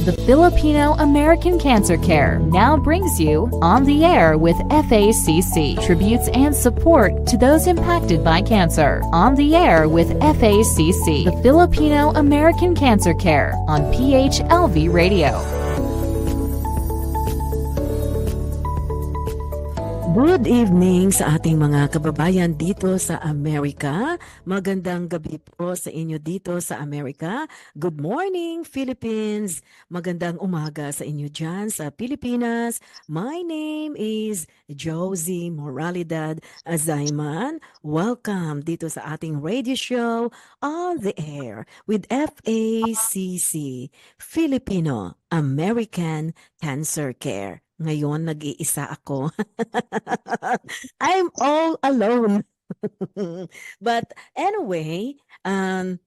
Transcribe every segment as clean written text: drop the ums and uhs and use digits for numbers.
The Filipino American Cancer Care now brings you On the Air with FACC, tributes and support to those impacted by cancer. On the Air with FACC, the Filipino American Cancer Care on PHLV Radio. Good evening sa ating mga kababayan dito sa Amerika. Magandang gabi po sa inyo dito sa Amerika. Good morning, Philippines. Magandang umaga sa inyo dyan sa Pilipinas. My name is Josie Moralidad Azayman. Welcome dito sa ating radio show On the Air with FACC, Filipino American Cancer Care. Ngayon, nag-iisa ako. I'm all alone. But anyway,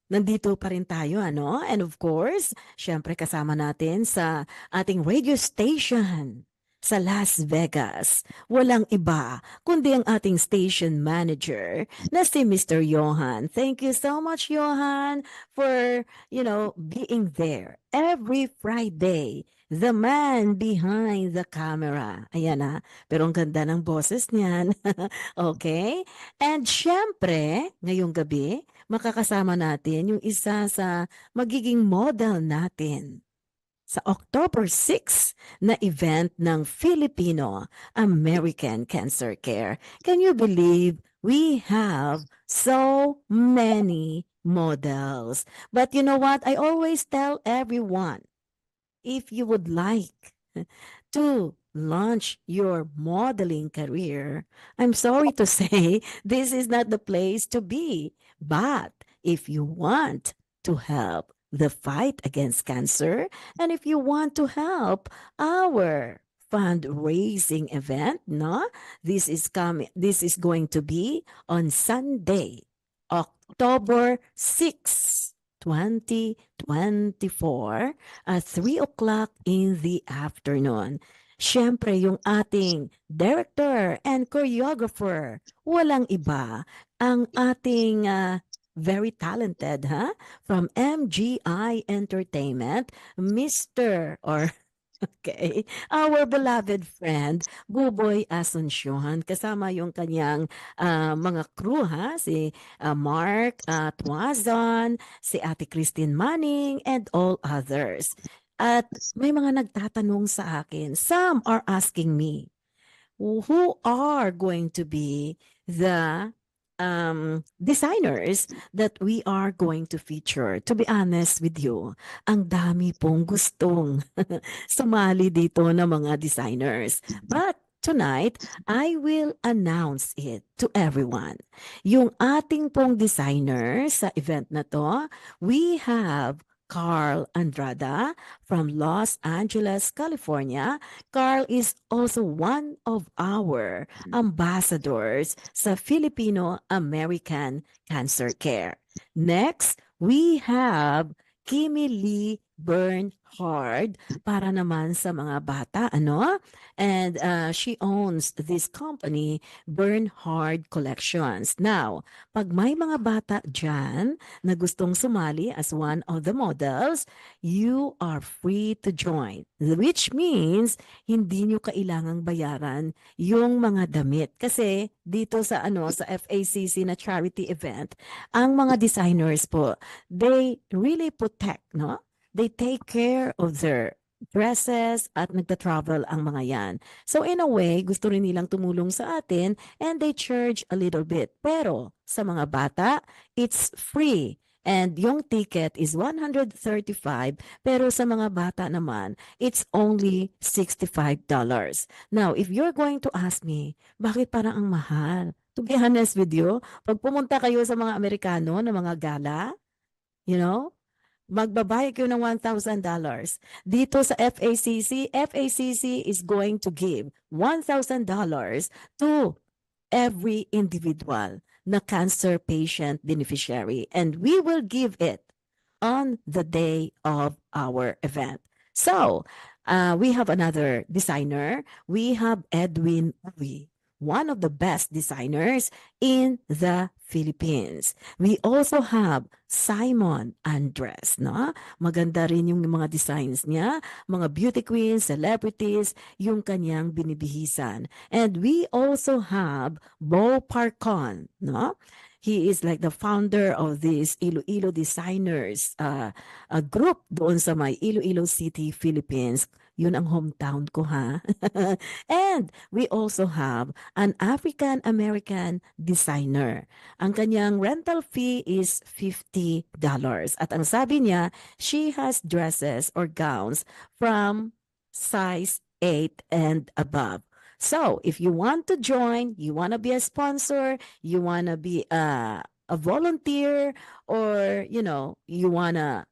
nandito pa rin tayo, ano? And of course, syempre kasama natin sa ating radio station sa Las Vegas. Walang iba kundi ang ating station manager na si Mr. Johan. Thank you so much, Johan, for, being there every Friday. The man behind the camera. Ayan na. Pero ang ganda ng boses niyan. Okay? And syempre, ngayong gabi, makakasama natin yung isa sa magiging model natin sa October 6 na event ng Filipino American Cancer Care. Can you believe we have so many models? But you know what? I always tell everyone, if you would like to launch your modeling career, I'm sorry to say this is not the place to be. But if you want to help the fight against cancer, and if you want to help our fundraising event, no? This is going to be on Sunday, October 6. 2024 at 3 o'clock in the afternoon. Siyempre, yung ating director and choreographer, walang iba, ang ating very talented, from MGI Entertainment, our beloved friend, Buboy Asuncion. Kasama yung kanyang mga crew, si Mark Tuazon, si Ate Christine Manning, and all others. At may mga nagtatanong sa akin. Some are asking me, who are going to be the designers that we are going to feature? To be honest with you, ang dami pong gustong sumali dito na mga designers. But tonight, I will announce it to everyone. Yung ating pong designer sa event na to, we have Carl Andrada from Los Angeles, California. Carl is also one of our ambassadors sa Filipino American Cancer Care. Next, we have Kimi Lee Bernhard para naman sa mga bata, ano? And she owns this company, Bernhard Collections. Now, pag may mga bata dyan na gustong sumali as one of the models, you are free to join. Which means, hindi nyo kailangang bayaran yung mga damit. Kasi dito sa sa FACC na charity event, ang mga designers po, they really protect, no? They take care of their dresses at nagta-travel ang mga yan. So in a way, gusto rin nilang tumulong sa atin and they charge a little bit. Pero sa mga bata, it's free. And yung ticket is $135. Pero sa mga bata naman, it's only $65. Now, if you're going to ask me, bakit parang ang mahal? To be honest with you, pag pumunta kayo sa mga Amerikano na mga gala, magbabayad kayo ng $1,000. Dito sa FACC is going to give $1,000 to every individual na cancer patient beneficiary. And we will give it on the day of our event. So, we have another designer. We have Edwin Uy. one of the best designers in the Philippines. We also have Simon Andres, no? Maganda rin yung mga designs niya, mga beauty queens, celebrities, yung kanyang binibihisan. And we also have Bo Parcon, no? He is like the founder of this Iloilo Designers a group doon sa may Iloilo City, Philippines. Yun ang hometown ko, ha? And we also have an African American designer. Ang kanyang rental fee is $50. At ang sabi niya, she has dresses or gowns from size 8 and above. So, if you want to join, you want to be a sponsor, you want to be a volunteer, or, you want to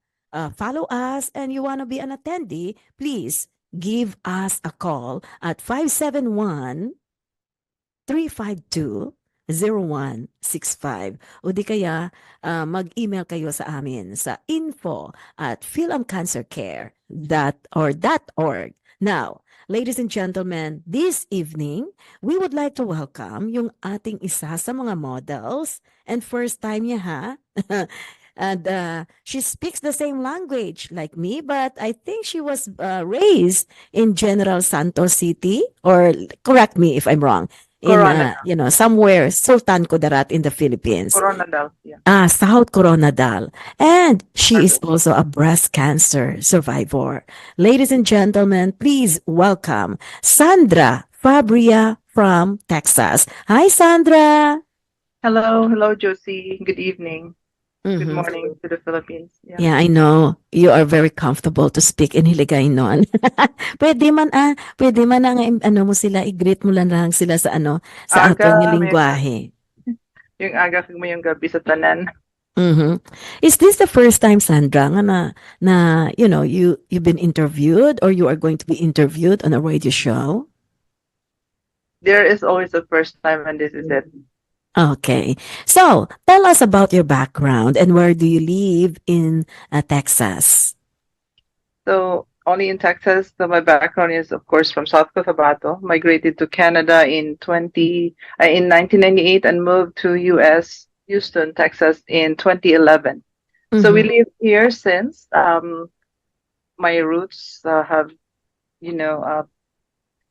follow us and you want to be an attendee, please give us a call at 571-352-0165. O di kaya mag-email kayo sa amin sa info@philamcancercare.org. Now, ladies and gentlemen, this evening, we would like to welcome yung ating isa sa mga models and first time niya, ha? And she speaks the same language like me, but I think she was raised in General Santos City, or correct me if I'm wrong, in somewhere Sultan Kudarat in the Philippines. Coronadal, yeah. South Coronadal. And she is also a breast cancer survivor. Ladies and gentlemen, please welcome Sandra Fabria from Texas. Hi, Sandra. Hello, Josie. Good evening. Good morning to the Philippines. Yeah, I know. You are very comfortable to speak in Hiligaynon. Pwede man ang mo sila, i-greet mo lang sila sa sa aton yung lingwahe. Yung aga mo yung gabi sa tanan. Is this the first time, Sandra, na you've been interviewed or you are going to be interviewed on a radio show? There is always a first time, and this is it. Okay. So, tell us about your background and where do you live in Texas? So, only in Texas. So, my background is, of course, from South Cotabato. Migrated to Canada in 1998 and moved to U.S., Houston, Texas in 2011. So, we live here since. My roots have,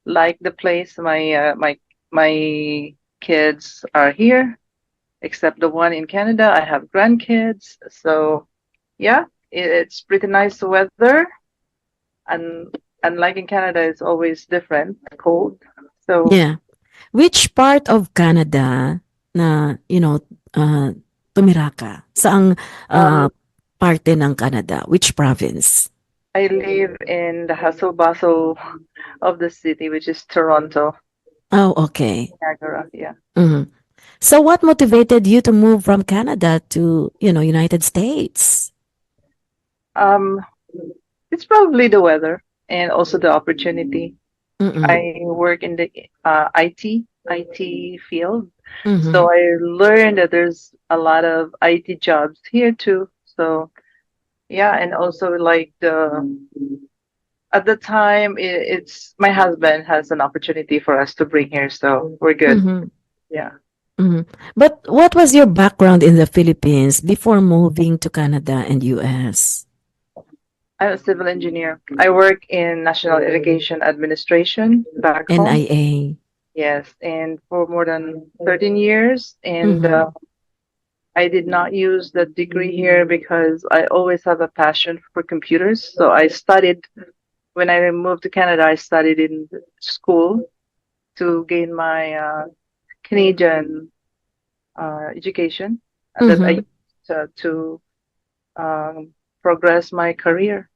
like the place. My kids are here, except the one in Canada. I have grandkids, so yeah, it's pretty nice weather, and like in Canada, it's always different, cold. So yeah, which part of Canada na tumira ka? Saang parte ng Canada? Which province? I live in the hustle bustle of the city, which is Toronto. Oh, okay. Niagara, yeah. So what motivated you to move from Canada to, United States? It's probably the weather and also the opportunity. I work in the IT field. So I learned that there's a lot of IT jobs here too. So yeah, and also like at the time, it's my husband has an opportunity for us to bring here, so we're good. Yeah. But what was your background in the Philippines before moving to Canada and US? I'm a civil engineer. I work in National Irrigation Administration back home. NIA. Yes, and for more than 13 years. And I did not use the degree here because I always have a passion for computers. So I studied. When I moved to Canada, I studied in school to gain my Canadian education that I used to progress my career.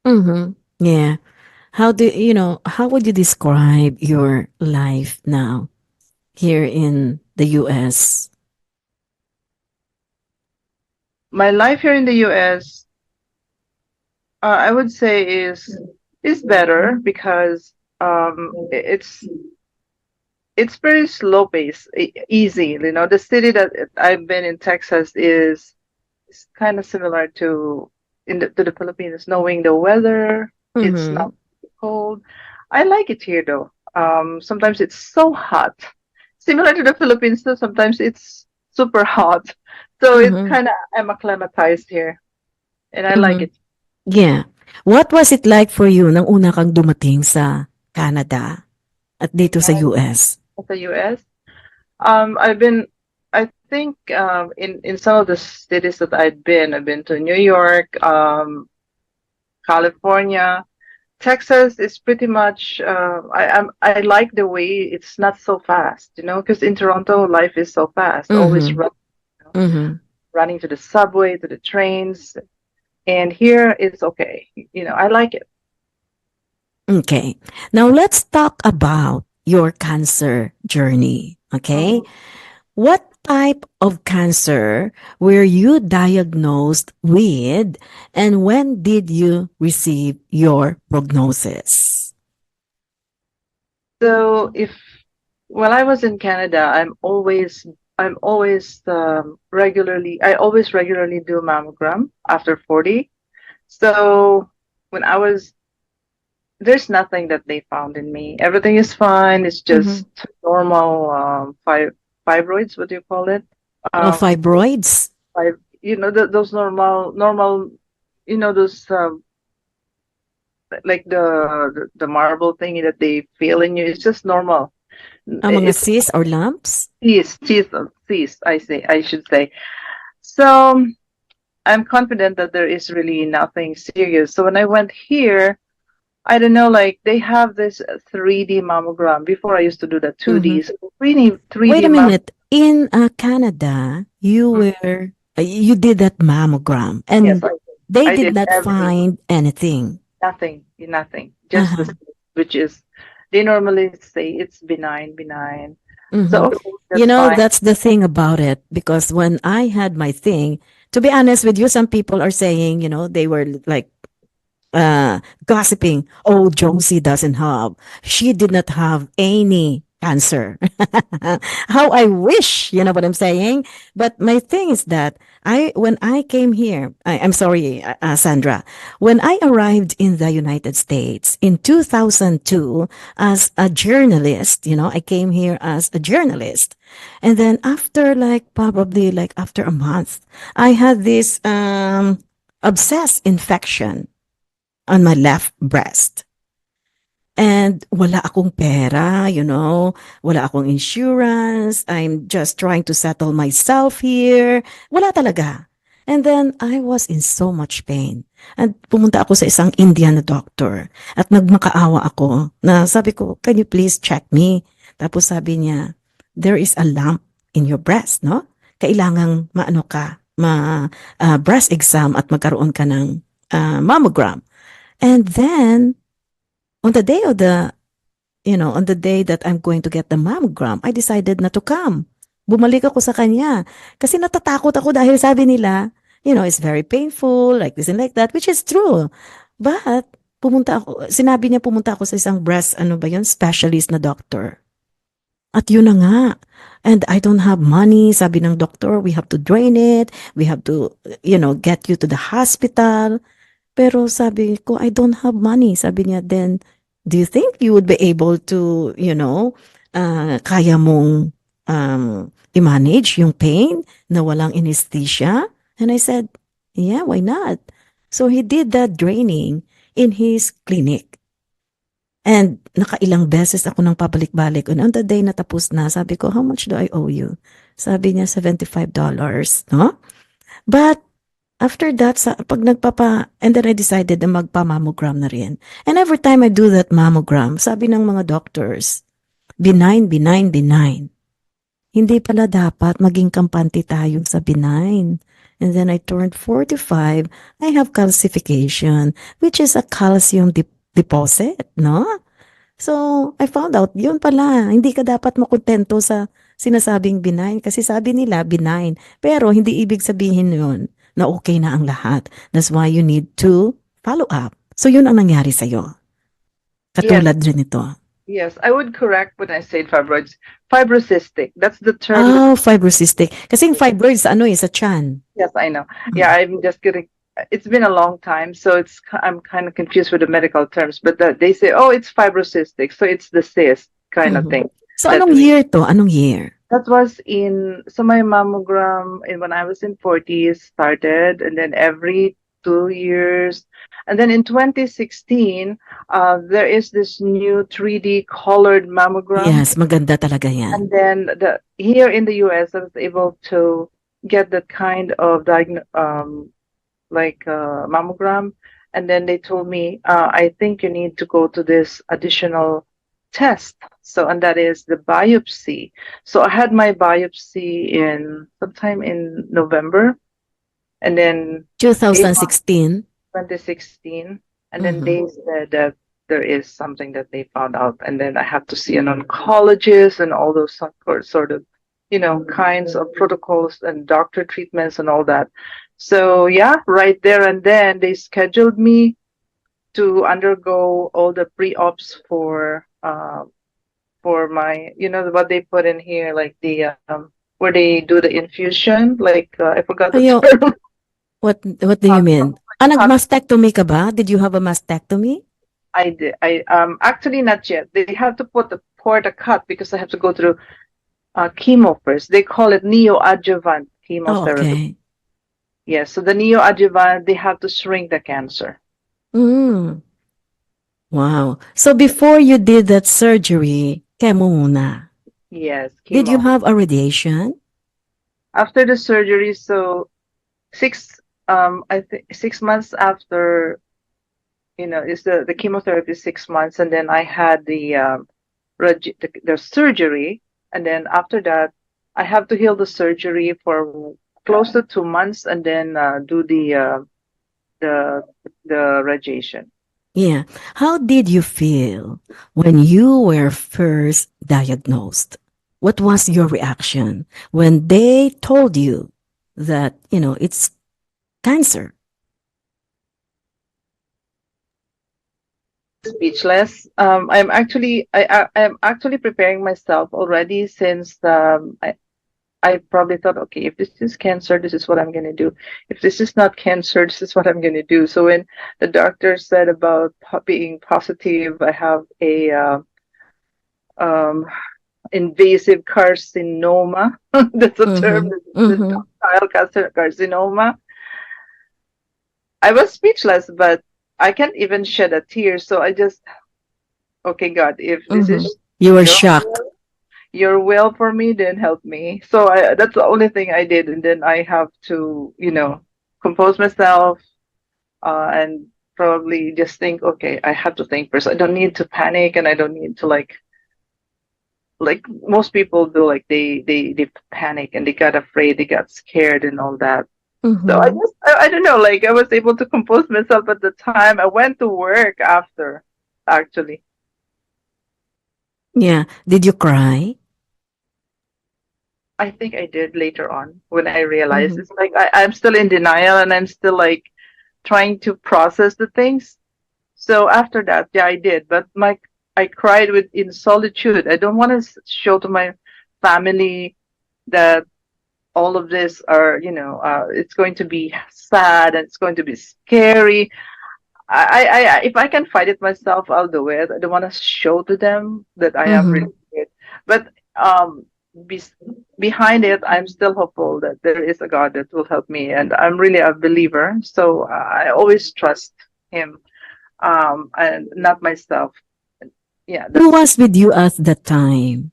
Yeah. How would you describe your life now here in the US? My life here in the US, I would say is better because it's very slow pace, easy. The city that I've been in, Texas, is kind of similar to the Philippines, knowing the weather. It's not cold. I like it here though. Sometimes it's so hot, similar to the Philippines too. Sometimes it's super hot, so it's Mm-hmm. kind of I'm acclimatized here, and I like Mm-hmm. it. Yeah. What was it like for you nang una kang dumating sa Canada at dito sa And US? at the U.S., I've been, I think, in some of the cities that I've been to New York, California. Texas is pretty much. I like the way it's not so fast, because in Toronto life is so fast, always Mm-hmm. Mm-hmm. running to the subway, to the trains, and here it's okay. I like it. Okay. Now let's talk about your cancer journey. Okay. Mhm. What type of cancer were you diagnosed with, and when did you receive your prognosis? So if when I was in Canada, I always regularly do mammogram after 40. So when I was there's nothing that they found in me. Everything is fine. It's Mm-hmm. just normal fibroids. What do you call it? Oh, Um, fibroids? those normal. Those like the marble thingy that they feel in you. It's just normal. Mga It's cysts or lumps? cyst. I should say. So I'm confident that there is really nothing serious. So when I went here, I don't know, like they have this 3D mammogram. Before I used to do the Mm-hmm. 2D. So 3D, Wait 3D a mammogram. minute. In Canada, you did that mammogram, Yes, and they I did did not find anything. nothing. Just the Uh-huh. cyst, which is they normally say it's benign. Mm-hmm. So okay, You that's know, fine. that's the thing about it, because when I had my thing, to be honest with you, some people are saying, they were like gossiping. Oh, Josie doesn't have. She did not have any cancer. How I wish, you know what I'm saying? But my thing is that when I came here, I'm sorry, Sandra, when I arrived in the United States in 2002 as a journalist, I came here as a journalist. And then after like probably like after a month, I had this obsessed infection on my left breast. And wala akong pera, wala akong insurance. I'm just trying to settle myself here. Wala talaga. And then I was in so much pain. And pumunta ako sa isang Indian na doctor. At nagmakaawa ako na sabi ko, can you please check me? Tapos sabi niya, there is a lump in your breast, no? Kailangang maano ka, breast exam at magkaroon ka ng mammogram. And then on the day of on the day that I'm going to get the mammogram, I decided not to come. Bumalik ako sa kanya. Kasi natatakot ako dahil sabi nila, it's very painful, like this and like that, which is true. But, sinabi niya pumunta ako sa isang breast, ano ba yun, specialist na doctor. At yun na nga. And I don't have money. Sabi ng doctor, we have to drain it. We have to, get you to the hospital. Pero sabi ko, I don't have money. Sabi niya, then, do you think you would be able to, kaya mong i-manage yung pain na walang anesthesia? And I said, yeah, why not? So he did that draining in his clinic. And nakailang beses ako nang pabalik-balik. And on the day na tapos na, sabi ko, how much do I owe you? Sabi niya, $75, no? But after that, and then I decided na magpa-mammogram na rin. And every time I do that mammogram, sabi ng mga doctors, benign, benign, benign. Hindi pala dapat maging kampante tayo sa benign. And then I turned 45, I have calcification, which is a calcium deposit, no? So, I found out, yun pala, hindi ka dapat makontento sa sinasabing benign kasi sabi nila benign. Pero hindi ibig sabihin yun na okay na ang lahat. That's why you need to follow up. So, yun ang nangyari sa'yo. Yes, Katulad rin ito. yes. I would correct when I said fibroids. Fibrocystic. That's the term that. Oh, fibrocystic. Kasi yung fibroids, sa tiyan. Yes, I know. Yeah, I'm just getting. It's been a long time, so I'm kind of confused with the medical terms. But they say, oh, it's fibrocystic, so it's the cyst kind of Mhm. thing. So that anong we year to? Anong year? that was in so my mammogram when I was in 40s started, and then every 2 years, and then in 2016, there is this new 3D colored mammogram, Yes, maganda talaga yan. and then here in the US, I was able to get that kind of mammogram, and then they told me, I think you need to go to this additional test. So, and that is the biopsy. So I had my biopsy in sometime in November, and then they 2016. 2016, and then Mm-hmm. they said that there is something that they found out, and then I have to see an oncologist and all those sort of, kinds of protocols and doctor treatments and all that. So yeah, right there and then they scheduled me to undergo all the pre-ops for my, what they put in here, like the where they do the infusion, like I forgot the Ayo, term. what do you mean? Nag-mastectomy ka ba? Did you have a mastectomy? I did. I actually not yet. They have to pour the cut because I have to go through chemo first. They call it neoadjuvant Oh, chemotherapy. okay. Yes, so the neoadjuvant, they have to shrink the cancer. Mm. Wow. So before you did that surgery, chemo muna. Yes, Did you chemo. have a radiation? After the surgery, so I think 6 months after, is the chemotherapy 6 months, and then I had the surgery, and then after that, I have to heal the surgery for close to 2 months, and then do the the radiation. Yeah. How did you feel when you were first diagnosed? What was your reaction when they told you that, it's cancer? Speechless. I'm actually preparing myself already since I probably thought, okay, if this is cancer, this is what I'm going to do. If this is not cancer, this is what I'm going to do. So when the doctor said about being positive, I have a um, invasive carcinoma. That's a term. Mm-hmm. The Mm-hmm. ductile carcinoma. I was speechless, but I can't even shed a tear. So I just, okay, God, if this Mm-hmm. is You were your shocked. your will for me, then help me. So that's the only thing I did, and then I have to, compose myself, and probably just think, okay, I have to think first. I don't need to panic, and I don't need to like most people do, like they panic and they got afraid, they got scared and all that. So Mm-hmm. I don't know, like I was able to compose myself at the time. I went to work after, actually. Yeah. Did you cry? I think I did later on when I realized Mm-hmm. it's like I'm still in denial and I'm still like trying to process the things. So after that, yeah, I did. But I cried in solitude. I don't want to show to my family that all of this are, it's going to be sad and it's going to be scary. If I can fight it myself, I'll do it. I don't want to show to them that I am Mm-hmm. really good. But be, behind it, I'm still hopeful that there is a God that will help me, and I'm really a believer. So I always trust Him, and not myself. Yeah, Who that's was with you at that time?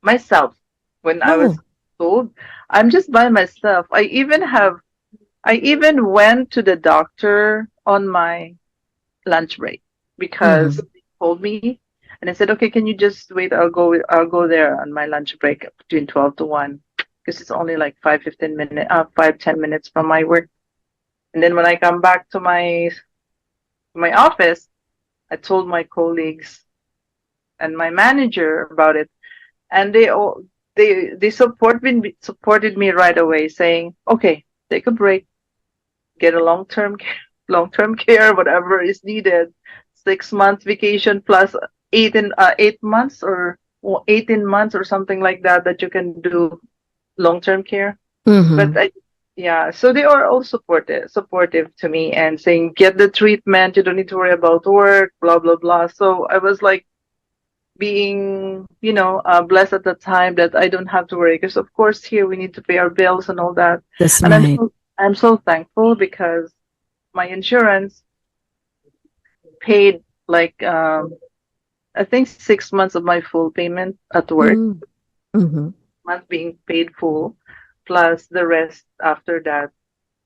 myself. When I was Oh. told, I'm just by myself. I even went to the doctor on my lunch break because Mm-hmm. they told me, and I said, okay, can you just wait? I'll go there on my lunch break between 12 to 1 because it's only like 5-10 minutes from my work. And then when I come back to my office, I told my colleagues and my manager about it, and they supported me right away, saying, okay, take a break, get a long term care, whatever is needed. 6 months vacation plus 8 months or 18 months or something like that that you can do long term care. But Mm-hmm. yeah, so they are all supportive to me and saying, get the treatment, you don't need to worry about work, blah blah blah. So I was like being, blessed at the time that I don't have to worry. Because of course here we need to pay our bills and all that. That's And right. I'm so thankful because my insurance paid like I think 6 months of my full payment at work, Mm. Mm-hmm. month being paid full, plus the rest after that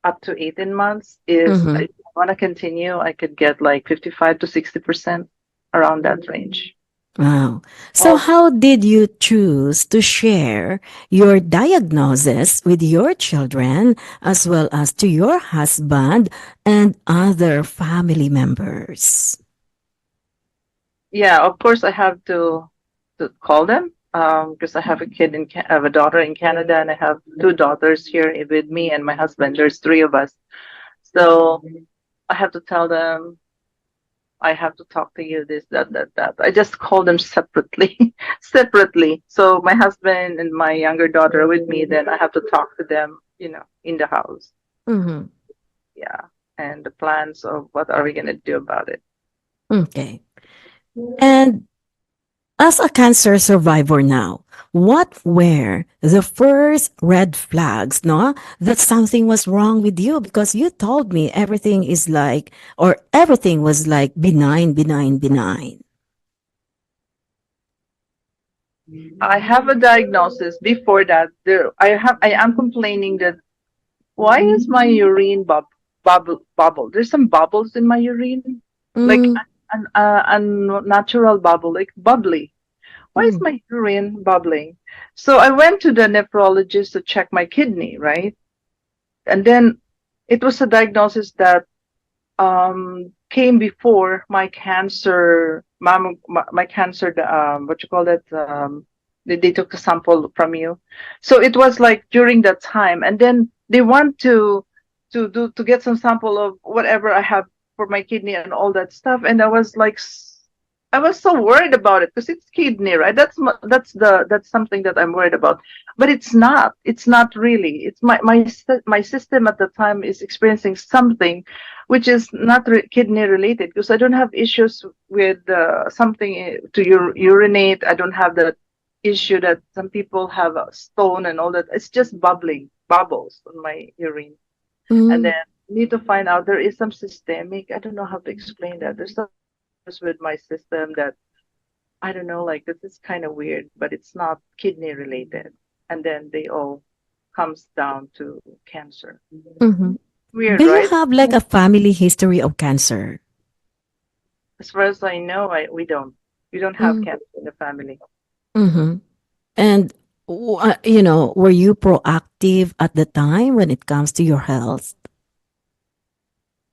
up to 18 months is Mm-hmm. I want to continue. I could get like 55 to 60% around that range. Wow. So, Of how did you choose to share your diagnosis with your children as well as to your husband and other family members? Yeah, of course I have to call them because I have a I have a daughter in Canada and I have two daughters here with me and my husband. There's three of us. So I have to tell them I have to talk to you, this, that, that, that. I just call them separately, separately. So my husband and my younger daughter are with me, then I have to talk to them, in the house. Mm-hmm. Yeah. And the plans of what are we going to do about it. Okay. And as a cancer survivor now, what were the first red flags, no? That something was wrong with you because you told me everything is like, or everything was like benign, benign, benign. I have a diagnosis before that. I am complaining that why is my urine bubble? There's some bubbles in my urine, like Mm, an unnatural bubble, like bubbly. Why is mm, my urine bubbling? So I went to the nephrologist to check my kidney, right? And then it was a diagnosis that came before my cancer, my cancer, what you call that? They took a sample from you. So it was like during that time. And then they want to get some sample of whatever I have for my kidney and all that stuff. And I was like, I was so worried about it because it's kidney, right? That's something that I'm worried about, but it's not. It's not really. It's my system at the time is experiencing something, which is not kidney related because I don't have issues with something to urinate. I don't have the issue that some people have a stone and all that. It's just bubbles on my urine, and mm. then need to find out there is some systemic. I don't know how to explain that. There's some with my system that I don't know, like this is kind of weird, but it's not kidney related. And then they all comes down to cancer. Mm-hmm. Weird, Do you right? have like a family history of cancer? As far as I know, we don't have Mm, cancer in the family. mm-hmm. And, were you proactive at the time when it comes to your health?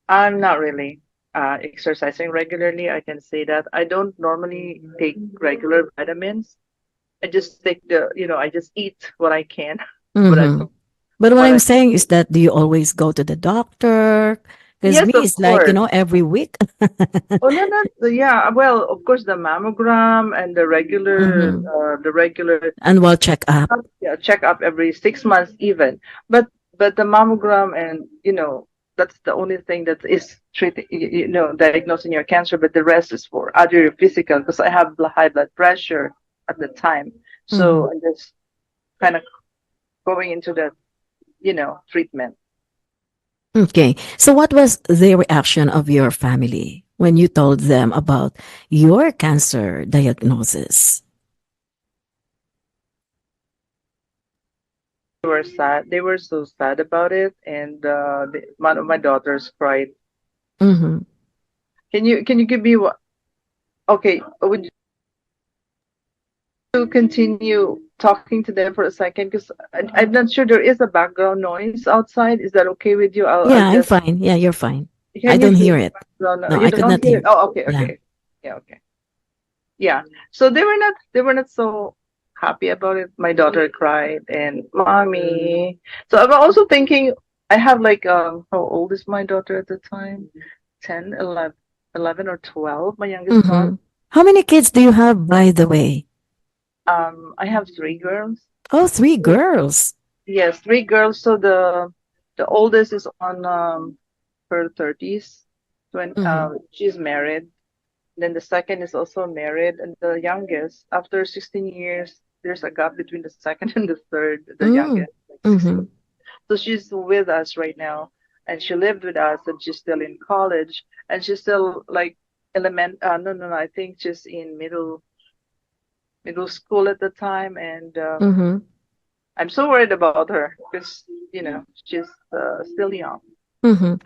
I'm not really exercising regularly. I can say that I don't normally take regular vitamins. I just take I just eat what I can, what I Mm-hmm. But what what I'm I. saying is that do you always go to the doctor? Because Yes, me, of it's like, course. every week. Oh no, no, yeah. Well, of course, the mammogram and Mm-hmm. the regular, Annual checkup. yeah, check up every 6 months even. But the mammogram and that's the only thing that is treating diagnosing your cancer. But the rest is for other physical because I have high blood pressure at the time, Mm-hmm. so I'm just kind of going into the treatment. Okay. So what was the reaction of your family when you told them about your cancer diagnosis? They were sad. They were so sad about it, and one of my daughters cried. Mm-hmm. Can you give me what? Okay, would you continue talking to them for a second? Because I'm not sure there is a background noise outside. Is that okay with you? I'll Yeah, I'm just. fine. Yeah, you're fine. I Can you don't hear hear the it. background? No, You I could don't not hear it? hear. Oh, okay, Yeah. okay. Yeah, okay. Yeah. So they were not so happy about it. My daughter cried and mommy. So I'm also thinking I have like how old is my daughter at the time? 10, 11, 11 or 12, my youngest daughter. Mm-hmm. How many kids do you have, by the way? I have three girls. Oh, three girls. Yes, three girls. So the oldest is on her 30s. When Mm-hmm. she's married, Then the second is also married, and the youngest, after 16 years, there's a gap between the second and the third, the Mm. youngest, like 16. Mhm. So she's with us right now, and she lived with us, and she's still in college, and she's still like no, I think just in middle school at the time, and Mhm. I'm so worried about her because she's still young. Mhm.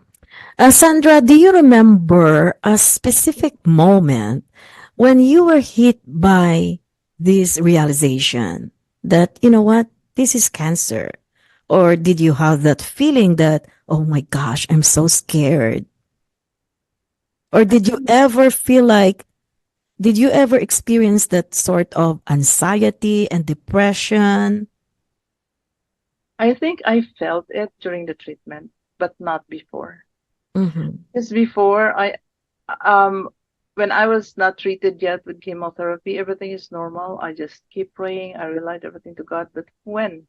Sandra, do you remember a specific moment when you were hit by this realization that, you know what, this is cancer? Or did you have that feeling that, oh my gosh, I'm so scared? Or I did you think ever feel like, did you ever experience that sort of anxiety and depression? I think I felt it during the treatment, but not before. Mm-hmm. Because before um when I was not treated yet with chemotherapy, everything is normal. I just keep praying. I relied everything to God. But during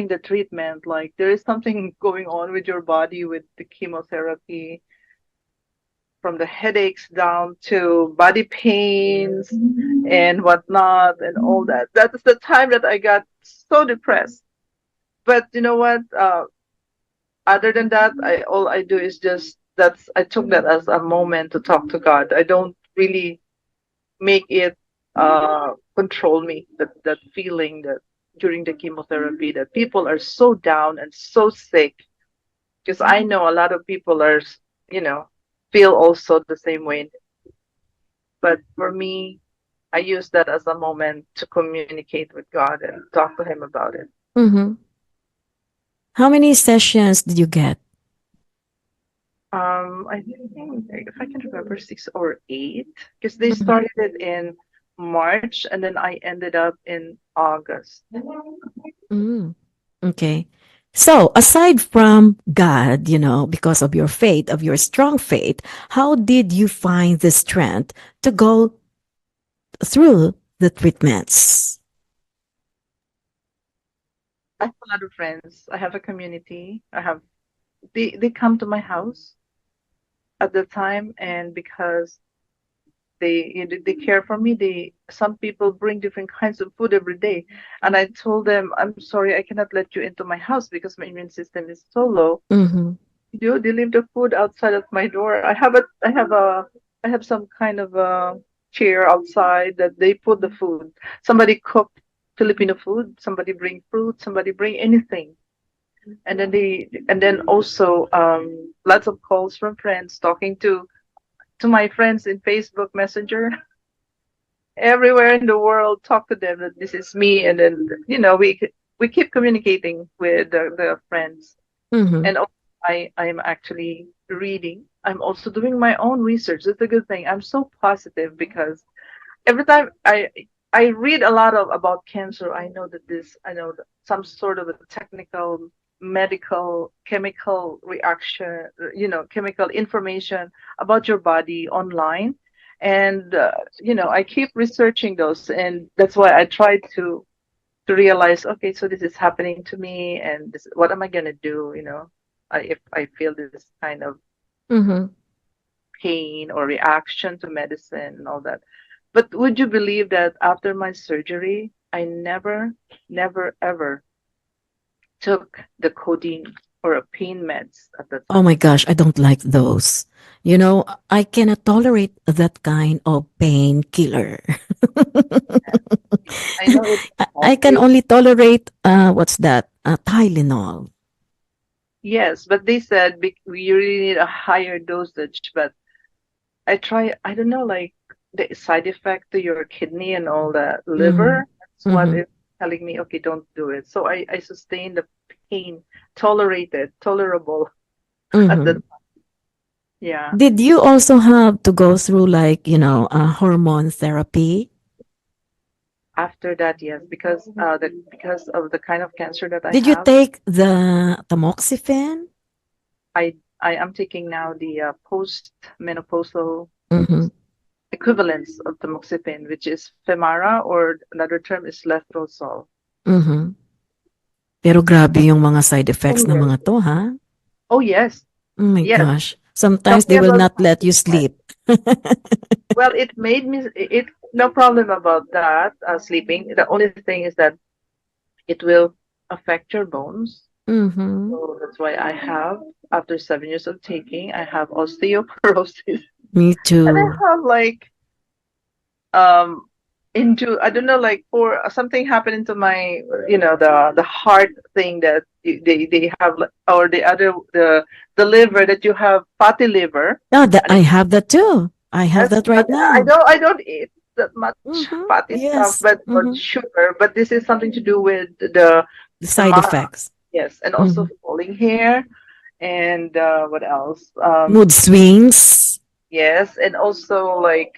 the treatment, like there is something going on with your body with the chemotherapy, from the headaches down to body pains and whatnot and all that. That is the time that I got so depressed. But you know what? Other than that, all I do is just that's I took that as a moment to talk to God. I don't really make it control me. That feeling that during the chemotherapy that people are so down and so sick, because I know a lot of people are, you know, feel also the same way. But for me, I use that as a moment to communicate with God and talk to Him about it. Mm-hmm. How many sessions did you get? I think if I can remember 6 or 8, because they started it in March and then I ended up in August. Mm. Okay. So, aside from God, because of your faith, of your strong faith, how did you find the strength to go through the treatments? I have a lot of friends. I have a community. They come to my house at the time, and because they care for me, some people bring different kinds of food every day, and I told them, I'm sorry, I cannot let you into my house because my immune system is so low. Mm-hmm. They leave the food outside of my door. I have some kind of a chair outside that they put the food. Somebody cook Filipino food, somebody bring fruit, somebody bring anything. And then also lots of calls from friends talking to my friends in Facebook Messenger everywhere in the world, talk to them that this is me, and then we keep communicating with the friends. Mm-hmm. And also, I'm actually reading. I'm also doing my own research. That's a good thing. I'm so positive because every time I read a lot of about cancer, I know that some sort of a technical, medical, chemical reaction, chemical information about your body online, and I keep researching those, and that's why I try to realize, okay, so this is happening to me, and what am I gonna do? If I feel this kind of Mm-hmm. pain or reaction to medicine and all that. But would you believe that after my surgery, I never, ever took the codeine or a pain meds at the Oh time? my gosh, I don't like those. I cannot tolerate that kind of painkiller. I know it's I can you. only tolerate, what's that? Tylenol. Yes, but they said we really need a higher dosage. But I don't know, like the side effect to your kidney and all that Mm-hmm. liver. That's what Mm-hmm. is telling me, okay, don't do it. So I sustained the pain, tolerable at the Mm-hmm. yeah. Did you also have to go through like, hormone therapy? After that, yes, because of the kind of cancer that I Did you have, take the tamoxifen? I am taking now the post-menopausal Mm-hmm. equivalence of tamoxifen, which is Femara, or another term is letrozole. Mm-hmm. Pero grabe yung mga side effects ng Yes. mga to, ha? Oh yes, Oh my yes. gosh. Sometimes Talking they will about not side let you effects. sleep. Well, it made me it no problem about that sleeping. The only thing is that it will affect your bones. Mm-hmm. So that's why I have, after 7 years of taking, I have osteoporosis. Me And I too. have like um into, I don't know, like for something happened into my, the heart thing that they have, or the other, the liver, that you have fatty liver. Oh, that And I have that too. I have yes, that but right I now. don't I don't eat that much Mm-hmm. fatty stuff, Yes. but or Mm-hmm. sugar. But this is something to do with The the side ma effects. yes, and Mm-hmm. also falling hair, and what else? Mood swings. Yes, and also like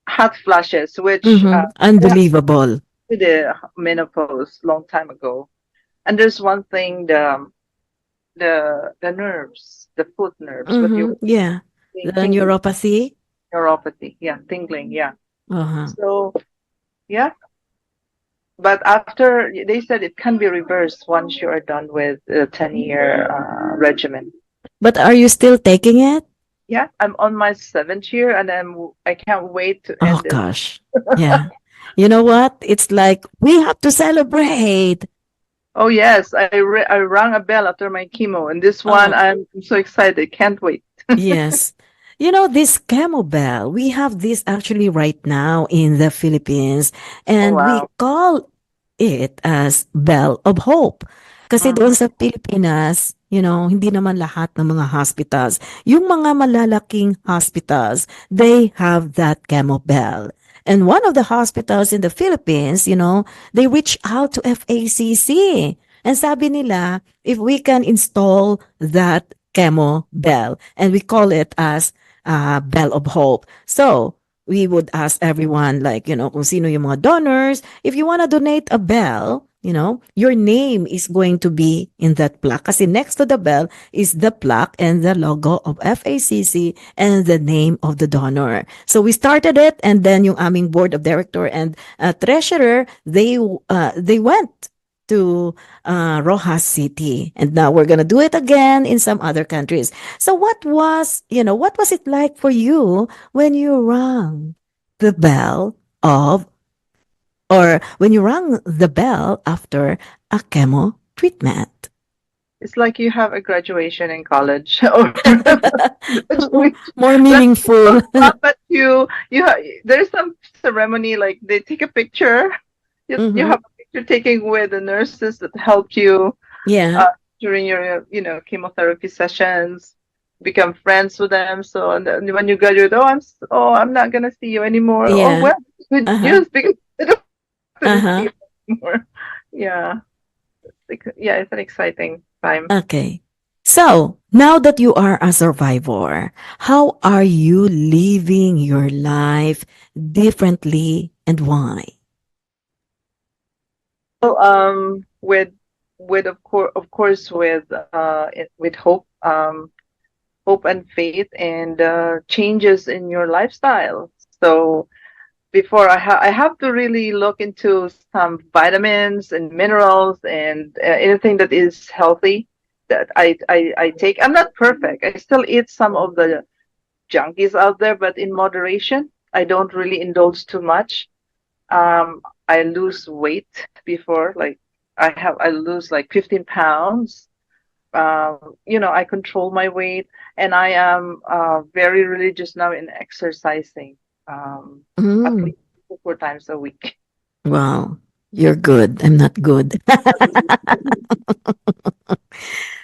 hot flashes, which Mm-hmm. yeah, Unbelievable. with the menopause long time ago. And there's one thing, the nerves, the foot nerves, what you Mm-hmm. Yeah. The tingling, neuropathy. neuropathy, yeah, tingling, yeah. Uh-huh. So yeah, but after they said it can be reversed once you are done with the 10-year regimen. But are you still taking it? Yeah, I'm on my 7th year, and I can't wait to Oh end it. gosh. Yeah. You know what? It's like we have to celebrate. Oh yes, I rang a bell after my chemo, and this one Oh, I'm so excited, can't wait. yes. You know, this camel, we have this actually right now in the Philippines, Oh and we wow. call it as Bell of Hope. Kasi doon Hmm. sa Pilipinas, hindi naman lahat ng mga hospitals. Yung mga malalaking hospitals, they have that camel bell. And one of the hospitals in the Philippines, they reach out to FACC. And sabi nila, if we can install that chemo bell, and we call it as Bell of Hope. So, we would ask everyone, like, kung sino yung mga donors, if you want to donate a bell, your name is going to be in that plaque. Kasi next to the bell is the plaque and the logo of FACC and the name of the donor. So we started it, and then yung aming board of director and treasurer, they went to Rojas City, and now we're gonna do it again in some other countries. So what was it like for you when you rang the bell of or when you rang the bell after a chemo treatment? It's like you have a graduation in college, or graduation. More Let's meaningful. but there's some ceremony, like they take a picture. You Mm-hmm. have a picture taking with the nurses that helped you Yeah. during your chemotherapy sessions. Become friends with them. So, and then when you graduate, I'm not gonna see you anymore. Oh Yeah. well, good Uh-huh. news, because I don't have to see Uh-huh. you anymore. Yeah, yeah, it's an exciting time. Okay. So, now that you are a survivor, how are you living your life differently and why? Well, with of course with hope, hope and faith, and changes in your lifestyle. So before I have to really look into some vitamins and minerals, and anything that is healthy that I take. I'm not perfect. I still eat some of the junkies out there, but in moderation. I don't really indulge too much. I lose weight before, like I lose like 15 pounds. I control my weight, and I am very religious now in exercising, at Mm, least 4 times a week. wow, you're good. I'm not good.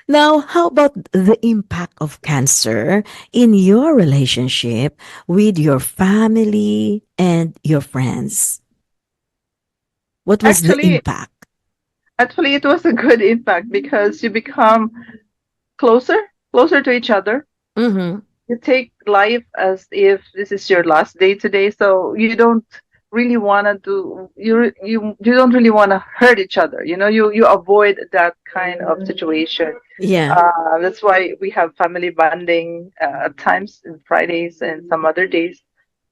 Now, how about the impact of cancer in your relationship with your family and your friends? What was the Actually, impact? actually, it was a good impact, because you become closer, closer to each other. Mm-hmm. You take life as if this is your last day today, so you don't really want to do you don't really want to hurt each other. You avoid that kind of situation. Yeah. That's why we have family bonding at times, on Fridays and some other days.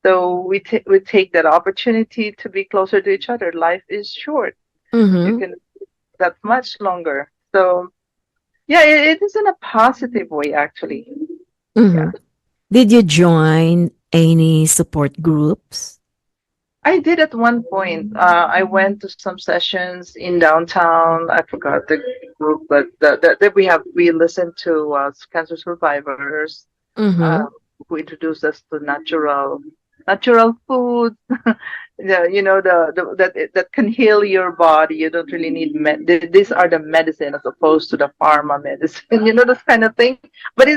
So we take that opportunity to be closer to each other. Life is short. You Mm-hmm. can that much longer. So yeah, it is in a positive way, actually. Mm-hmm. Yeah. Did you join any support groups? I did at one point. I went to some sessions in downtown. I forgot the group, but we listened to cancer survivors Mm-hmm. uh, who introduced us to natural food. That can heal your body. You don't really need these are the medicine as opposed to the pharma medicine. This kind of thing. But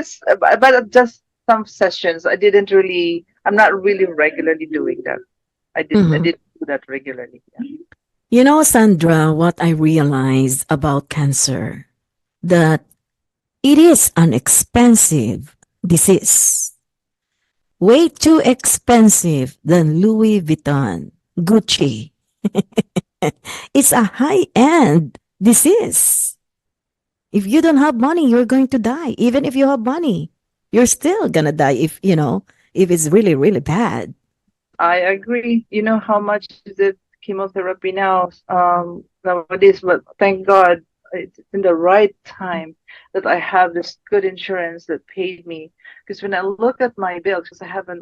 just some sessions. I'm not really regularly doing that. I Mm-hmm. did do that regularly. Yeah. You know, Sandra, what I realized about cancer, that it is an expensive disease. Way too expensive than Louis Vuitton, Gucci. It's a high-end disease. If you don't have money, you're going to die. Even if you have money, you're still gonna die if it's really, really bad. I agree. You know how much is it chemotherapy now nowadays, but thank God it's in the right time that I have this good insurance that paid me. Because when I look at my bills, because I have an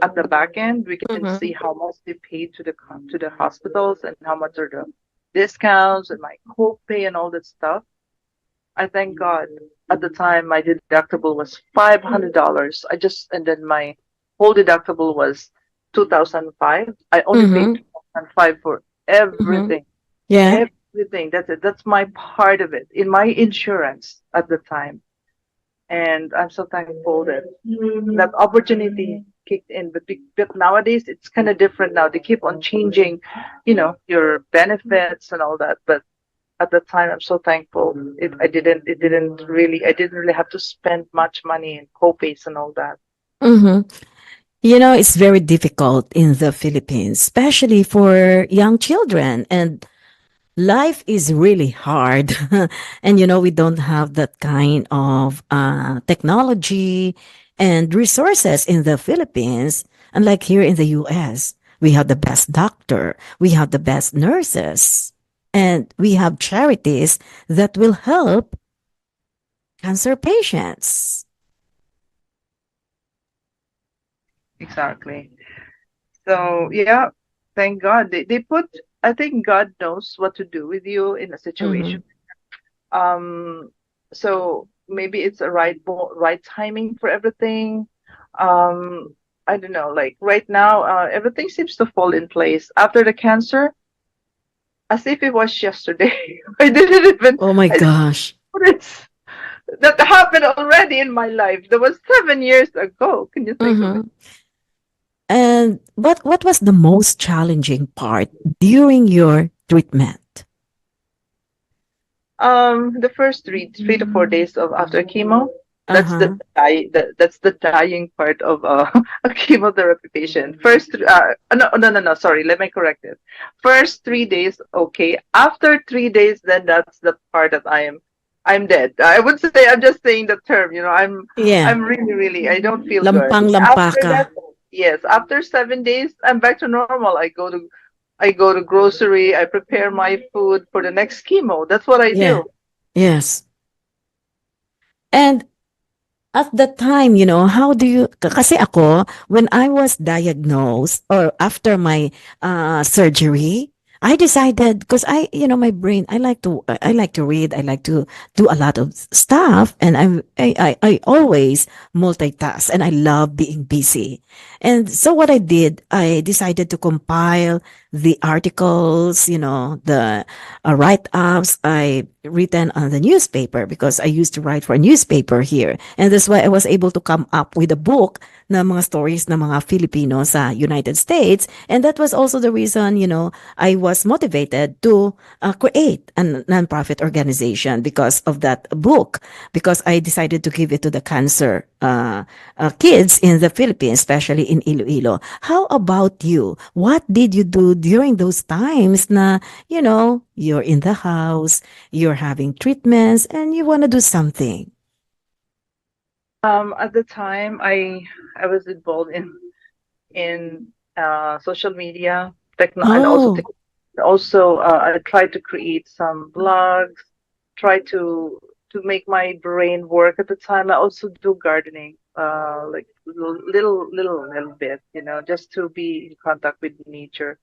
at the back end, we can see Mm-hmm. how much they paid to the hospitals and how much are the discounts and my copay and all that stuff. I thank God at the time my deductible was $500. And then my whole deductible was 2005. I only paid Mm-hmm. 2005 for Mm-hmm. everything. Yeah. Everything. That's it. That's my part of it in my insurance at the time. And I'm so thankful that that opportunity kicked in. But nowadays it's kind of different now. They keep on changing, your benefits and all that. But at the time I'm so thankful I didn't really have to spend much money in co-pays and all that. Mm-hmm. You know, it's very difficult in the Philippines, especially for young children. And life is really hard. And, we don't have that kind of technology and resources in the Philippines. Unlike here in the US, we have the best doctor, we have the best nurses, and we have charities that will help cancer patients. Exactly. So yeah, thank God they put I think God knows what to do with you in a situation. Mm-hmm. um so maybe it's a right timing for everything. um I don't know, like right now, everything seems to fall in place after the cancer, as if it was yesterday. Oh my I didn't gosh. notice that happened already in my life. That was 7 years ago. Can you think of it? Mm-hmm. And what was the most challenging part during your treatment? The first 3 to 4 days of after chemo, that's the Uh-huh. that's the dying part of a chemotherapy patient. No, sorry, let me correct it. First 3 days, okay. After 3 days, then that's the part that I'm dead. I would say I'm just saying the term. Yeah. I'm really really I don't feel good. Lampang-lampa After ka. that, yes. After 7 days, I'm back to normal. I go to grocery, I prepare my food for the next chemo. That's what I Yeah. do. Yes. And at that time, how do you, kasi ako, when I was diagnosed or after my surgery, I decided, because my brain, I like to read, I like to do a lot of stuff, and I always multitask, and I love being busy. And so what I did, I decided to compile the articles, the write-ups I written on the newspaper, because I used to write for a newspaper here. And that's why I was able to come up with a book na mga stories ng mga Filipino sa United States. And that was also the reason, I was motivated to create a nonprofit organization because of that book, because I decided to give it to the cancer kids in the Philippines, especially in Iloilo. How about you? What did you do during those times na, you're in the house, you're having treatments, and you want to do something? At the time, I was involved in social media, techno, and Oh, I tried to create some blogs, try to make my brain work. At the time, I also do gardening. like little bit, just to be in contact with nature.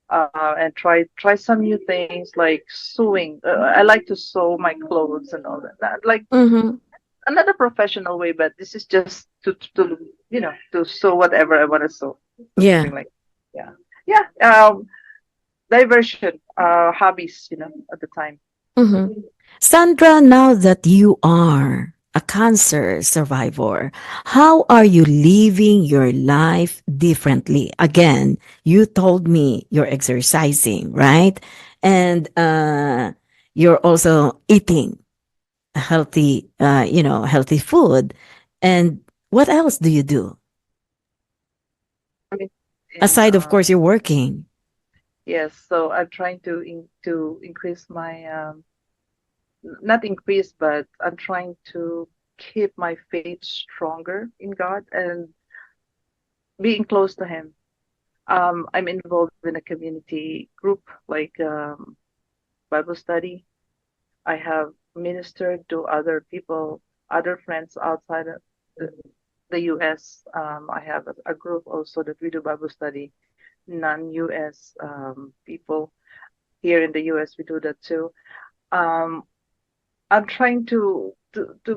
And try some new things like sewing. I like to sew my clothes and all that. Like Mm-hmm. another professional way, but this is just to sew whatever I want to sew, Yeah. something like, yeah, yeah. Diversion, hobbies, at the time. Mm-hmm. Sandra, now that you are a cancer survivor, how are you living your life differently? Again, you told me you're exercising, right? And you're also eating healthy food. And what else do you do? I mean, in Aside, of course, you're working. yes, so I'm trying to increase my not increase, but I'm trying to keep my faith stronger in God and being close to Him. I'm involved in a community group like Bible study. I have ministered to other people, other friends outside of the U.S. I have a group also that we do Bible study, non-U.S. People here in the U.S. We do that too. Um, I'm trying to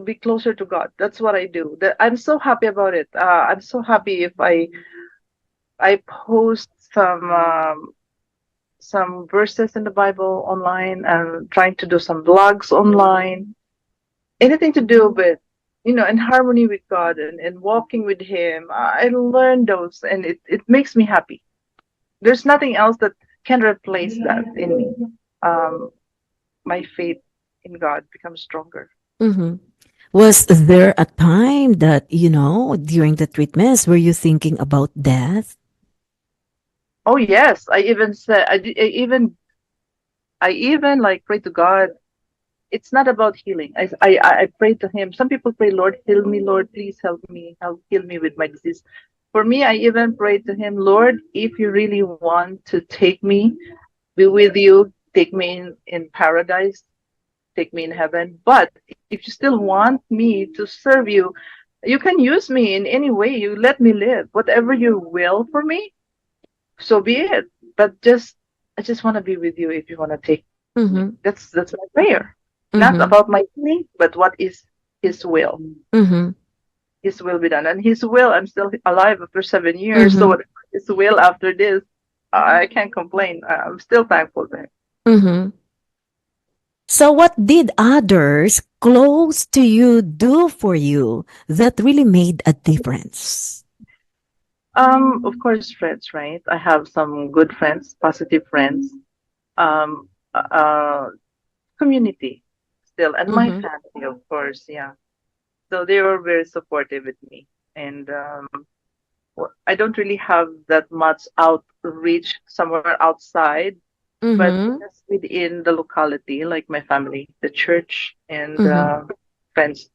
be closer to God. That's what I do. I'm so happy about it. I'm so happy if I post some verses in the Bible online and trying to do some blogs online. Anything to do with in harmony with God and walking with Him. I learned those, and it makes me happy. There's nothing else that can replace that in me. Um, my faith in God becomes stronger. Mm-hmm. Was there a time that, during the treatments, were you thinking about death? Oh yes, I even said I even like pray to God. It's not about healing. I pray to Him. Some people pray, Lord, heal me, Lord, please help heal me with my disease. For me, I even pray to Him, Lord, if you really want to take me, be with you, take me in paradise, take me in heaven. But if you still want me to serve you, you can use me in any way. You let me live. Whatever you will for me, so be it. But I just want to be with you if you want to take me. Mm-hmm. That's my prayer. Not Mm-hmm. about my healing, but what is His will. Mm-hmm. His will be done. And His will, I'm still alive after 7 years. So Mm-hmm. what His will after this, I can't complain. I'm still thankful to Him. Mm-hmm. So, what did others close to you do for you that really made a difference? Of course, friends, right? I have some good friends, positive friends. Um, uh, Community still, and my Mm-hmm. family, of course, yeah. So they were very supportive with me, and I don't really have that much outreach somewhere outside, but Mm-hmm. just within the locality, like my family, the church, and Mm-hmm. friends.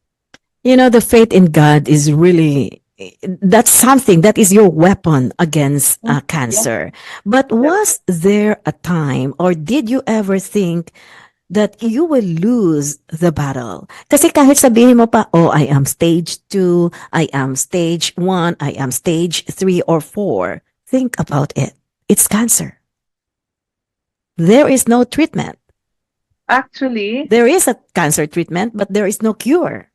The faith in God is really, that's something that is your weapon against Yeah, cancer. But definitely. was there a time or did you ever think that you will lose the battle? Kasi kahit sabihin mo pa, oh, I am stage 2, I am stage 1, I am stage 3 or 4. Think about it. It's cancer. There is no treatment. Actually, There is a cancer treatment, but there is no cure.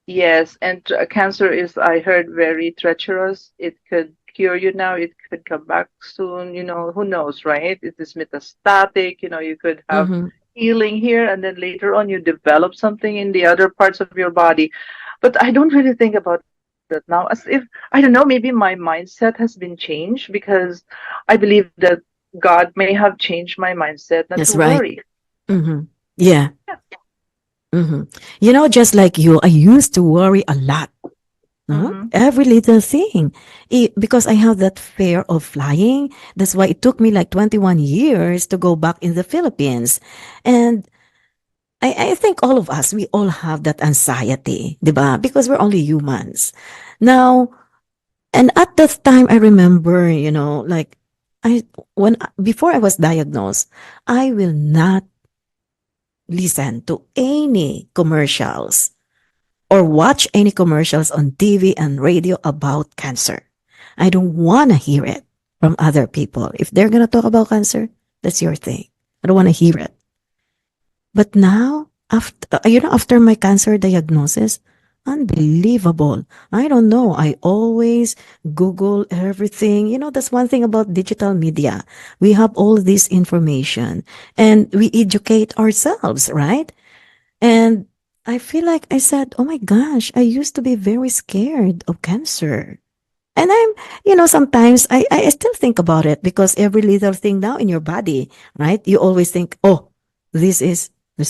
yes, and cancer is, I heard, very treacherous. It could cure you now, it could come back soon. Who knows, right? It is metastatic. You could have Mm-hmm. healing here, and then later on, you develop something in the other parts of your body. But I don't really think about that now, as if, I don't know, maybe my mindset has been changed because I believe that God may have changed my mindset not to That's right. worry. Mm-hmm. Yeah. Yeah. Mm-hmm. Just like you, I used to worry a lot. No? Mm-hmm. Every little thing. Because I have that fear of flying. That's why it took me like 21 years to go back in the Philippines. And I think all of us, we all have that anxiety, di ba? Because we're only humans. Now, and at that time, I remember, like, I, before I was diagnosed, I will not listen to any commercials or watch any commercials on TV and radio about cancer. I don't want to hear it from other people. If they're going to talk about cancer, that's your thing. I don't want to hear it. But now, after my cancer diagnosis, unbelievable. I don't know. I always Google everything. That's one thing about digital media. We have all this information and we educate ourselves, right? And I feel like I said, oh my gosh, I used to be very scared of cancer. And sometimes I still think about it because every little thing now in your body, right? You always think, oh, this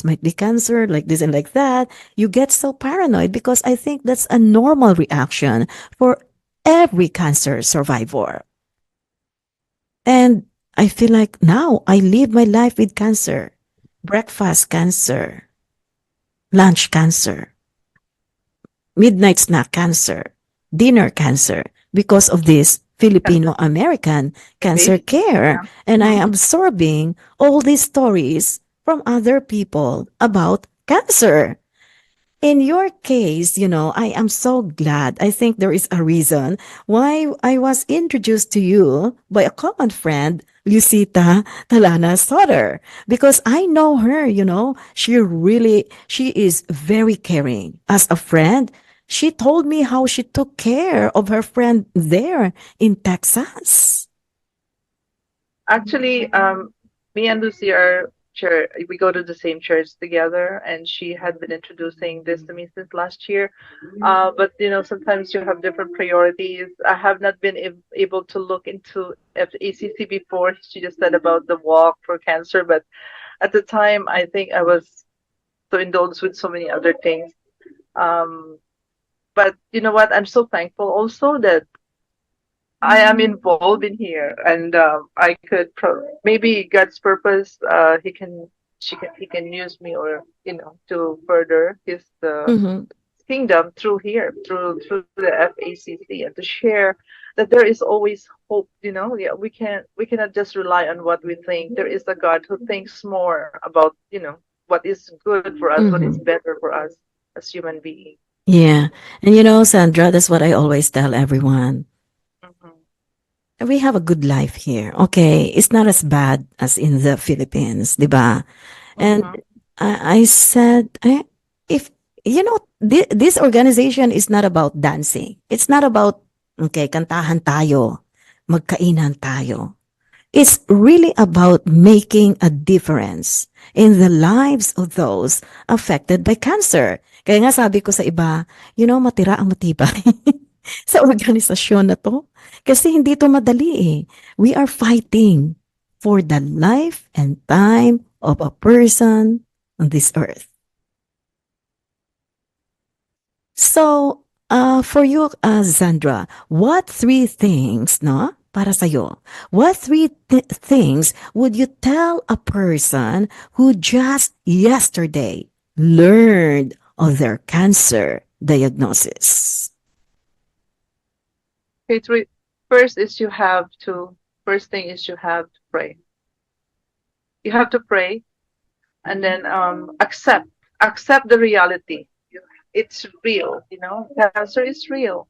might be cancer, like this and like that. You get so paranoid because I think that's a normal reaction for every cancer survivor. And I feel like now I live my life with cancer, breakfast cancer, lunch cancer, midnight snack cancer, dinner cancer, because of this Filipino American Cancer Care. And I am absorbing all these stories from other people about cancer. In your case, I am so glad. I think there is a reason why I was introduced to you by a common friend, Lucita Talana Soter, because I know her, she is very caring. As a friend, she told me how she took care of her friend there in Texas. Actually, me and Lucy are we go to the same church together, and she had been introducing this to me since last year. But sometimes you have different priorities. I have not been able to look into ACC before. She just said about the walk for cancer, but at the time, I think I was so indulged with so many other things. But you know what? I'm so thankful also that I am involved in here, and I could maybe God's purpose. He can use me, or to further His kingdom through here, through the FACC, and to share that there is always hope. Yeah, we cannot just rely on what we think. There is a God who thinks more about what is good for us, what is better for us as human beings. Yeah, and Sandra, that's what I always tell everyone. We have a good life here. Okay, it's not as bad as in the Philippines, di ba? And I said, if this organization is not about dancing. It's not about kantahan tayo, magkainan tayo. It's really about making a difference in the lives of those affected by cancer. Kaya nga sabi ko sa iba, matira ang matibay sa organisasyon na to. Kasi hindi to madali eh. We are fighting for the life and time of a person on this earth. So, for you, Sandra, what three things, para sa'yo, what three things would you tell a person who just yesterday learned of their cancer diagnosis? Okay, first thing is you have to pray. You have to pray, and then accept the reality. It's real, cancer is real.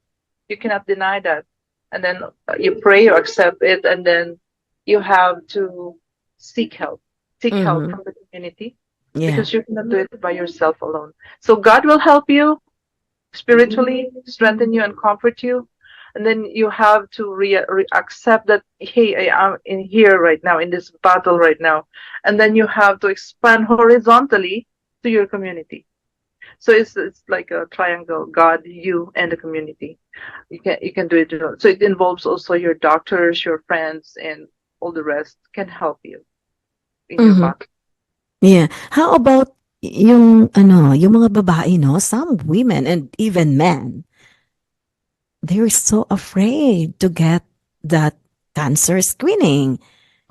You cannot deny that. And then you pray, you accept it, and then you have to seek help. Seek help from the community, because you cannot do it by yourself alone. So God will help you spiritually, strengthen you, and comfort you. And then you have to accept that, hey, I am in here right now, in this battle right now. And then you have to expand horizontally to your community. So it's like a triangle: God, you, and the community. You can do it. So it involves also your doctors, your friends, and all the rest can help you in your battle. Yeah. How about yung mga babae, some women and even men, they're so afraid to get that cancer screening.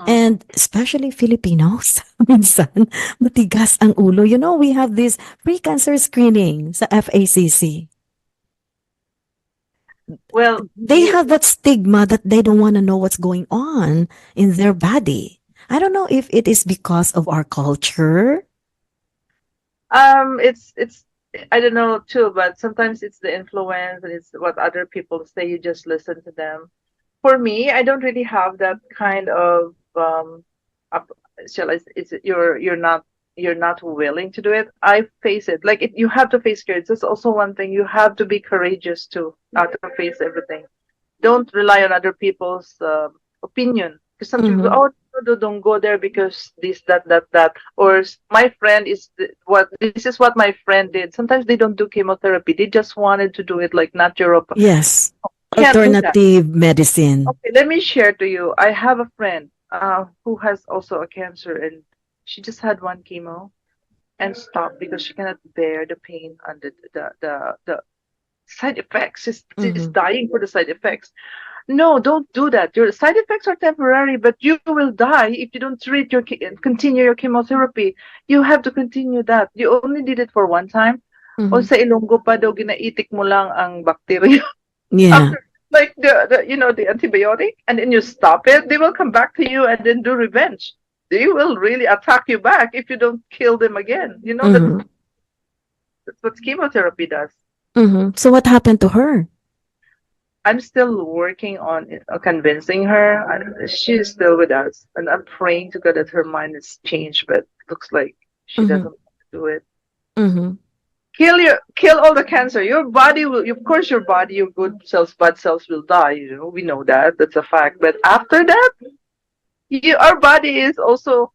And especially Filipinos, minsan, matigas ang ulo. We have this free cancer screening sa FACC. Well, they have that stigma that they don't want to know what's going on in their body. I don't know if it is because of our culture. It's I don't know too, but sometimes it's the influence and it's what other people say. You just listen to them. For me, I don't really have that kind of up, shall I? It's you're not willing to do it. I face it like it, you have to face it. That's also one thing. You have to be courageous too, to face everything. Don't rely on other people's opinion. Because some people, Mm-hmm. oh, no, don't go there because this, that, or my friend is what this is what my friend did. Sometimes they don't do chemotherapy. They just wanted to do it like natural. Yes. Can't do that. Alternative medicine. Okay, let me share to you. I have a friend who has also a cancer, and she just had one chemo and stopped because she cannot bear the pain and the side effects. She's Mm-hmm. dying for the side effects. No, don't do that. Your side effects are temporary, but you will die if you don't treat continue your chemotherapy. You have to continue that. You only did it for one time. O Mm-hmm. sa ilonggo pa daw ginaitik mo lang ang bacteria Yeah. after like the antibiotic, and then you stop it, they will come back to you and then do revenge. They will really attack you back if you don't kill them again. Mm-hmm. That's what chemotherapy does. Mm-hmm. So what happened to her? I'm still working on convincing her. She's still with us, and I'm praying to God that her mind is changed. But looks like she Mm-hmm. doesn't want to do it. Mm-hmm. Kill all the cancer. Your body will, of course, your body, your good cells, bad cells will die. We know that. That's a fact. But after that, our body is also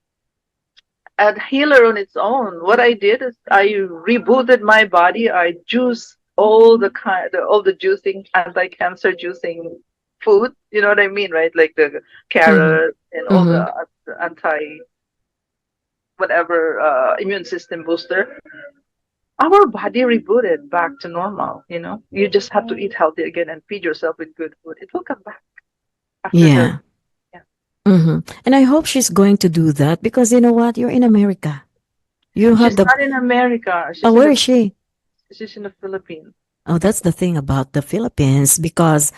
a healer on its own. What I did is I rebooted my body. I juice all the juicing, anti-cancer juicing food. You know what I mean, right? Like the Mm-hmm. carrot and all Mm-hmm. the anti whatever immune system booster. Our body rebooted back to normal. You just have to eat healthy again and feed yourself with good food. It will come back after the. Yeah. Yeah. Mm-hmm. And I hope she's going to do that because you know what? You're in America. You have She's the. not in America. Oh, where is she? She's in the Philippines. Oh, that's the thing about the Philippines because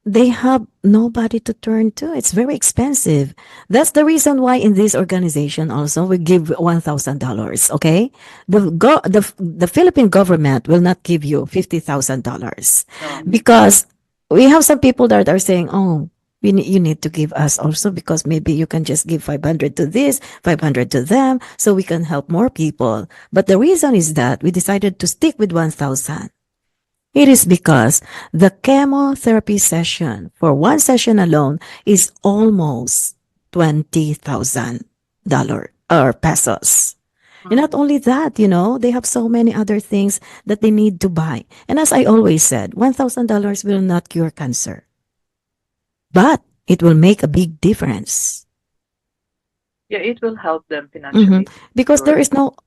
they have nobody to turn to. It's very expensive. That's the reason why in this organization also we give $1,000. Okay, the Philippine government will not give you $50,000 No. because we have some people that are saying, "Oh, you need to give us also because maybe you can just give 500 to this, 500 to them, so we can help more people." But the reason is that we decided to stick with 1,000. It is because the chemotherapy session for one session alone is almost $20,000 or pesos. And not Mm. only that, they have so many other things that they need to buy. And as I always said, $1,000 will not cure cancer, but it will make a big difference. Yeah, it will help them Mhm. financially. Because Sure.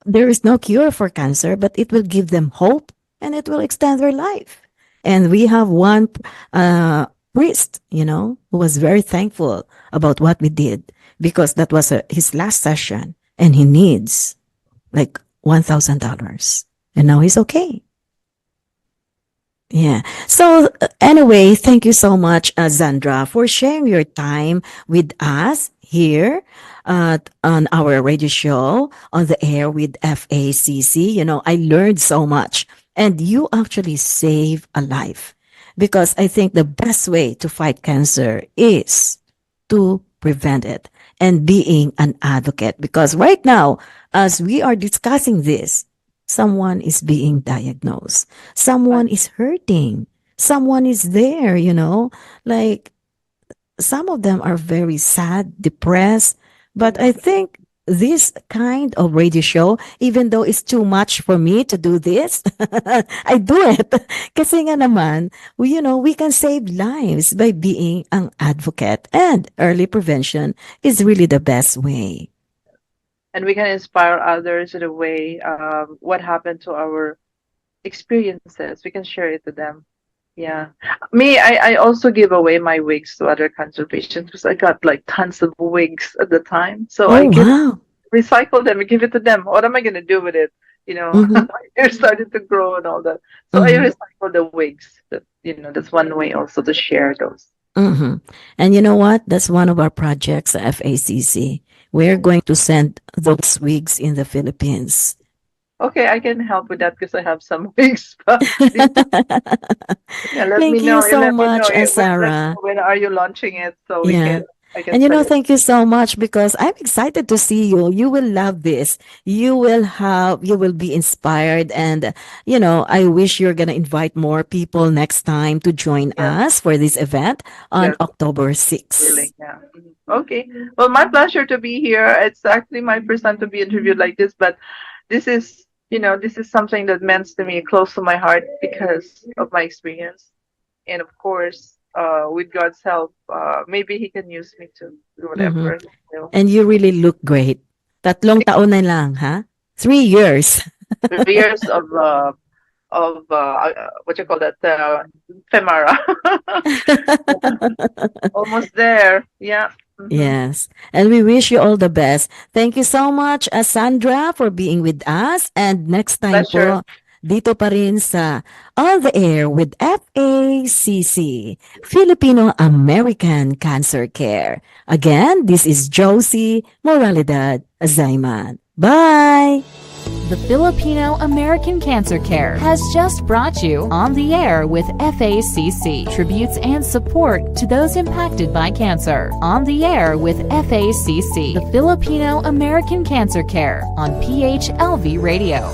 there is no cure for cancer, but it will give them hope and it will extend their life. And we have one priest, who was very thankful about what we did because that was his last session and he needs like $1,000 and now he's okay. Yeah. So anyway, thank you so much, Zandra, for sharing your time with us here on our radio show on the air with FACC. I learned so much, and you actually save a life because I think the best way to fight cancer is to prevent it and being an advocate. Because right now, as we are discussing this, someone is being diagnosed, someone is hurting, someone is there, like some of them are very sad, depressed. But I think this kind of radio show, even though it's too much for me to do this, I do it. Kasi nga naman, we can save lives by being an advocate. And early prevention is really the best way. And we can inspire others in a way. What happened to our experiences? We can share it to them. Yeah. Me, I also give away my wigs to other cancer patients because I got like tons of wigs at the time. So Oh, I wow. recycle them and give it to them. What am I gonna do with it? Mm-hmm, Hair started to grow and all that. So I mm-hmm. recycle the wigs. That's one way also to share those. Mm-hmm. And you know what? That's one of our projects at FACC. We're going to send those wigs in the Philippines. Okay, I can help with that because I have some wigs. Yeah, let me Thank know. you You so let me know much, when Sarah. when are you launching it so we Yeah. can I can And sell it. thank you so much because I'm excited to see you. You will love this. You will be inspired. And, I wish you're going to invite more people next time to join Yes, us for this event on yes, October 6th. really. Yeah. Okay. Well, my pleasure to be here. It's actually my first time to be interviewed like this, but this is something that meant to me close to my heart because of my experience. And of course, with God's help, maybe He can use me to do Mm-hmm. whatever. You know, And you really look great. Tatlong taon na lang, ha? 3 years. 3 years of what you call that femara. Almost there. Yeah. Yes. And we wish you all the best. Thank you so much, Sandra, for being with us. And next time Pleasure. po, dito pa rin sa On the Air with FACC, Filipino American Cancer Care. Again, this is Josie Moralidad Azayman. Bye! The Filipino American Cancer Care has just brought you On the Air with FACC, tributes and support to those impacted by cancer. On the Air with FACC, the Filipino American Cancer Care on PHLV Radio.